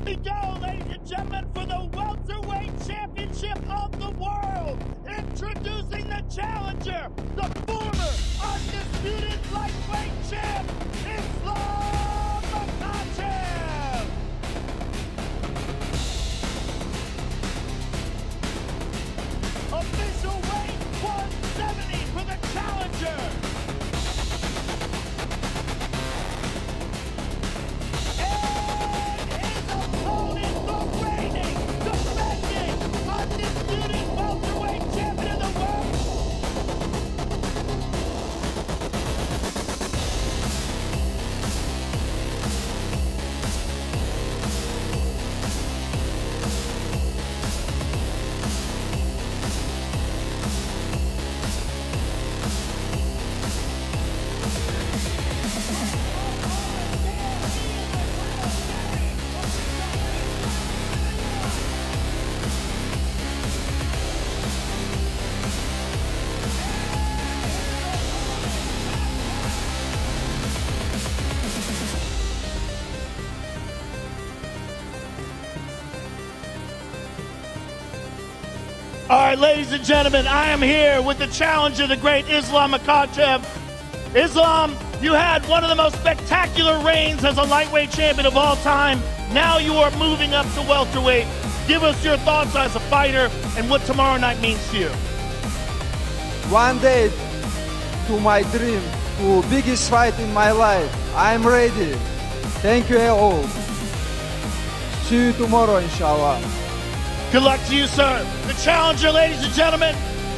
we go, ladies and gentlemen, for the welterweight championship of the world. Introducing the challenger, the former undisputed lightweight champ, Islam Makhachev. Official weight 170 for the challenger. All right, ladies and gentlemen, I am here with the challenger, the great Islam Makhachev. Islam, you had one of the most spectacular reigns as a lightweight champion of all time. Now you are moving up to welterweight. Give us your thoughts as a fighter and what tomorrow night means to you. One day to my dream, to biggest fight in my life. I'm ready. Thank you all. See you tomorrow, inshallah. Good luck to you, sir. The challenger, ladies and gentlemen.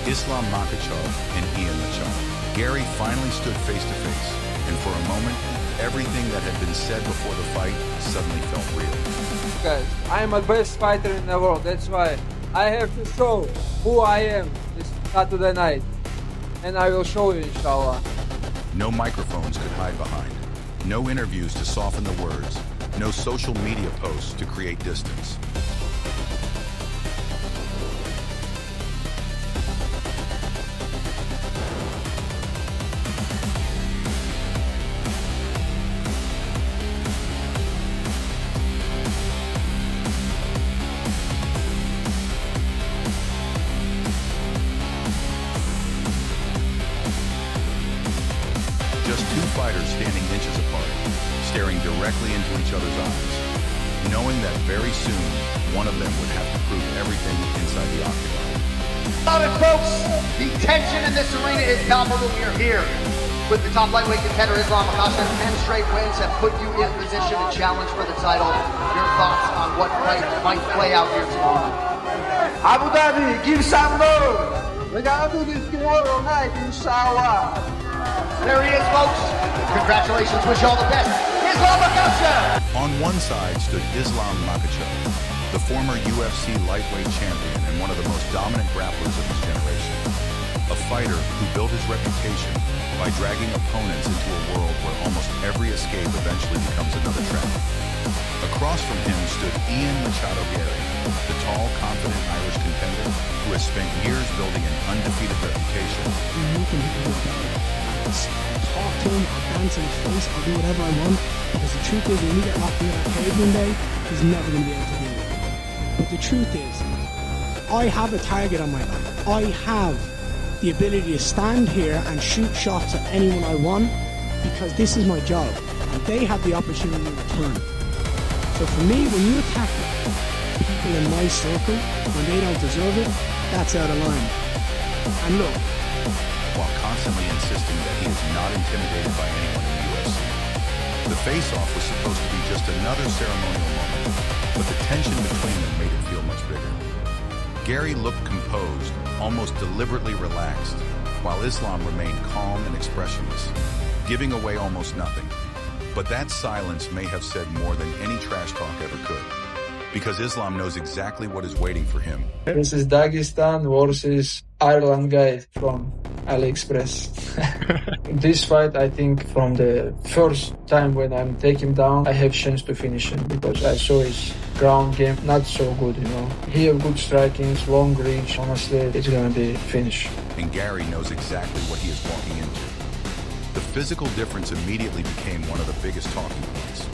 Islam Makhachev and Ian Makhachev. Gary finally stood face to face, and for a moment, everything that had been said before the fight suddenly felt real. Guys, I'm the best fighter in the world. That's why I have to show who I am this Saturday night. And I will show you, inshallah. No microphones could hide behind. No interviews to soften the words. No social media posts to create distance. Just two fighters standing inches apart, staring directly into each other's eyes, knowing that very soon, one of them would have to prove everything inside the octagon. Love it, folks. The tension in this arena is palpable. We are here with the top lightweight contender, Islam Makhachev. 10 straight wins have put you in position to challenge for the title. Your thoughts on what fight might play out here tomorrow? Abu Dhabi, give some love. We're gonna do this tomorrow night, inshallah. There he is, folks. Congratulations. Wish you all the best. Islam Makhachev. On one side stood Islam Makhachev, the former UFC lightweight champion and one of the most dominant grapplers of his generation. A fighter who built his reputation by dragging opponents into a world where almost every escape eventually becomes another trap. Across from him stood Ian MACHADOGARRY, the tall, confident Irish contender who has spent years building an undefeated reputation. Talk to him, I'll dance in his face, I'll do whatever I want, because the truth is when we get locked in that cage one day, he's never going to be able to do it. But the truth is, I have a target on my back. I have the ability to stand here and shoot shots at anyone I want, because this is my job, and they have the opportunity in return. So for me, when you attack people in my circle, when they don't deserve it, that's out of line. And look, while constantly insisting that he is not intimidated by anyone in the UFC. The face-off was supposed to be just another ceremonial moment, but the tension between them made it feel much bigger. Gary looked composed, almost deliberately relaxed, while Islam remained calm and expressionless, giving away almost nothing. But that silence may have said more than any trash talk ever could, because Islam knows exactly what is waiting for him. This is Dagestan versus Ireland guy from AliExpress. This fight, I think, from the first time when I'm taking him down, I have chance to finish him because I saw his ground game not so good, you know. He have good strikings, long reach. Honestly, it's gonna be finished. And Gary knows exactly what he is walking into. The physical difference immediately became one of the biggest talking points.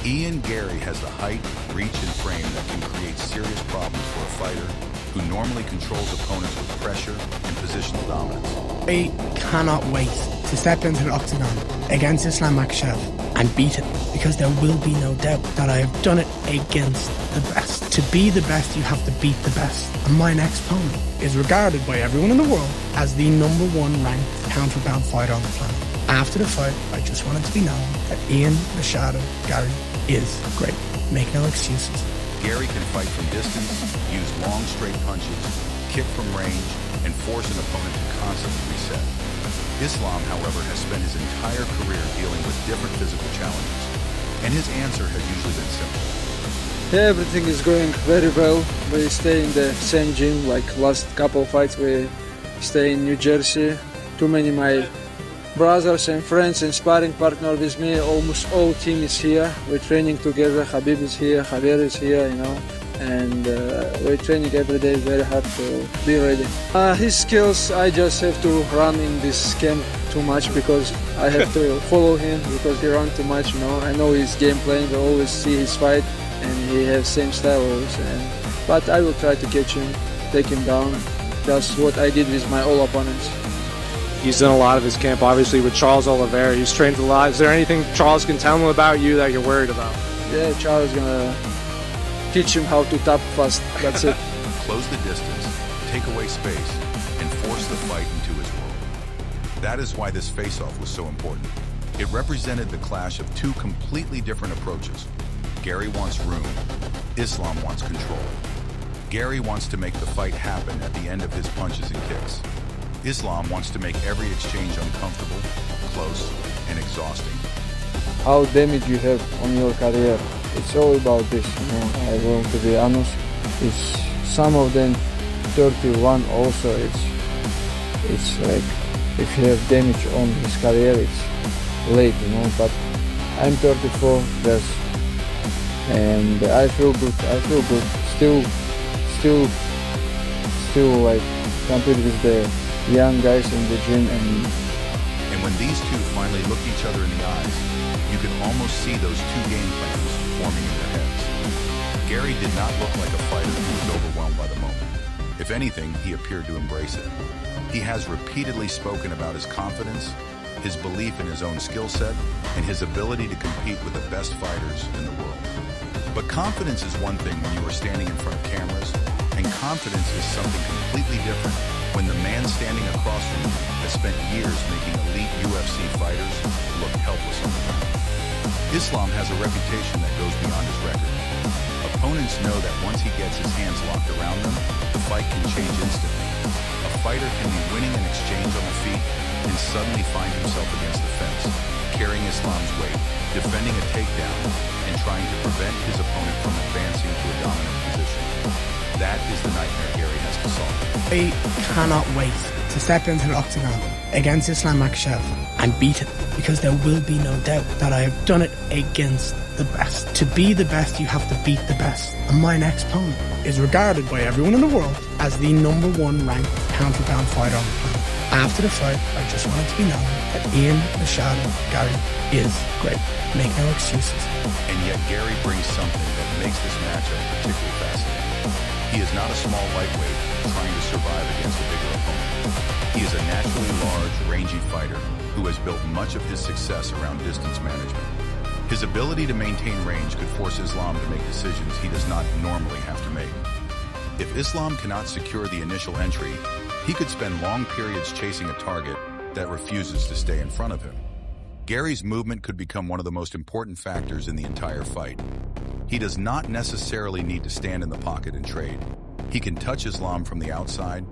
Ian Gary has the height, reach, and frame that can create serious problems for a fighter who normally controls opponents with pressure and positional dominance. I cannot wait to step into the octagon against Islam Makhachev and beat it, because there will be no doubt that I have done it against the best. To be the best, you have to beat the best. And my next opponent is regarded by everyone in the world as the #1 ranked counterbound fighter on the planet. After the fight, I just wanted to be known that Ian MACHADOGARRY is great. Make no excuses. Gary can fight from distance, use long straight punches, kick from range, and force an opponent to constantly reset. Islam, however, has spent his entire career dealing with different physical challenges, and his answer has usually been simple. Yeah, everything is going very well. We stay in the same gym, like last couple of fights we stay in New Jersey. Too many my brothers and friends and sparring partner with me, almost all team is here. We're training together, Habib is here, Javier is here, you know. And we're training every day very hard to be ready. His skills, I just have to run in this camp too much because I have to follow him because he runs too much, you know. I know his game plan, I always see his fight and he has same style always. But I will try to catch him, take him down. That's what I did with my all opponents. He's done a lot of his camp, obviously, with Charles Oliveira. He's trained a lot. Is there anything Charles can tell him about you that you're worried about? Yeah, Charles is gonna teach him how to tap fast. That's it. Close the distance, take away space, and force the fight into his world. That is why this face-off was so important. It represented the clash of two completely different approaches. Gary wants room, Islam wants control. Gary wants to make the fight happen at the end of his punches and kicks. Islam wants to make every exchange uncomfortable, close, and exhausting. How damage you have on your career. It's all about this, you know. I want to be honest. It's some of them 31 also. It's like if you have damage on his career, it's late, you know. But I'm 34 years and I feel good. I feel good. Still like compete with the young guys in the gym and when these two finally looked each other in the eyes, you could almost see those two game plans forming in their heads. Gary did not look like a fighter who was overwhelmed by the moment. If anything, he appeared to embrace it. He has repeatedly spoken about his confidence, his belief in his own skill set, and his ability to compete with the best fighters in the world. But confidence is one thing when you are standing in front of cameras, and confidence is something completely different when the man standing across from you has spent years making elite UFC fighters look helpless on the ground. Islam has a reputation that goes beyond his record. Opponents know that once he gets his hands locked around them, the fight can change instantly. A fighter can be winning an exchange on the feet and suddenly find himself against the fence, carrying Islam's weight, defending a takedown, and trying to prevent his opponent from advancing to a dominant position. That is the nightmare Gary has to solve. I cannot wait to step into the octagon against Islam Makhachev and beat it, because there will be no doubt that I have done it against the best. To be the best, you have to beat the best. And my next opponent is regarded by everyone in the world as the #1 ranked counterbound fighter on the planet. After the fight, I just wanted to be known that Ian MACHADOGARRY is great. Make no excuses. And yet Gary brings something that makes this matchup particularly fascinating. He is not a small lightweight trying to survive against a bigger opponent. He is a naturally large, rangy fighter who has built much of his success around distance management. His ability to maintain range could force Islam to make decisions he does not normally have to make. If Islam cannot secure the initial entry, he could spend long periods chasing a target that refuses to stay in front of him. Gary's movement could become one of the most important factors in the entire fight. He does not necessarily need to stand in the pocket and trade. He can touch Islam from the outside,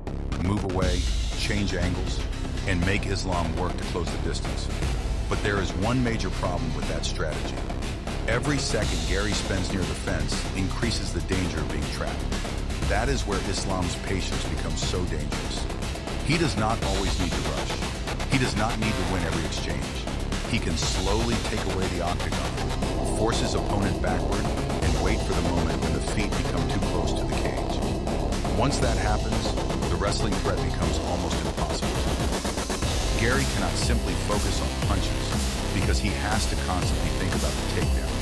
move away, change angles, and make Islam work to close the distance. But there is one major problem with that strategy. Every second Gary spends near the fence increases the danger of being trapped. That is where Islam's patience becomes so dangerous. He does not always need to rush. He does not need to win every exchange. He can slowly take away the octagon, force his opponent backward, and wait for the moment when the feet become too close to the cage. Once that happens, the wrestling threat becomes almost impossible. Gary cannot simply focus on punches because he has to constantly think about the takedown.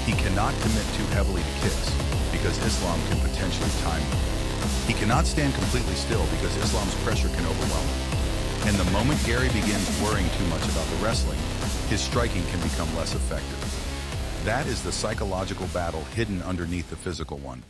He cannot commit too heavily to kicks because Islam can potentially time him. He cannot stand completely still because Islam's pressure can overwhelm him. And the moment Gary begins worrying too much about the wrestling, his striking can become less effective. That is the psychological battle hidden underneath the physical one.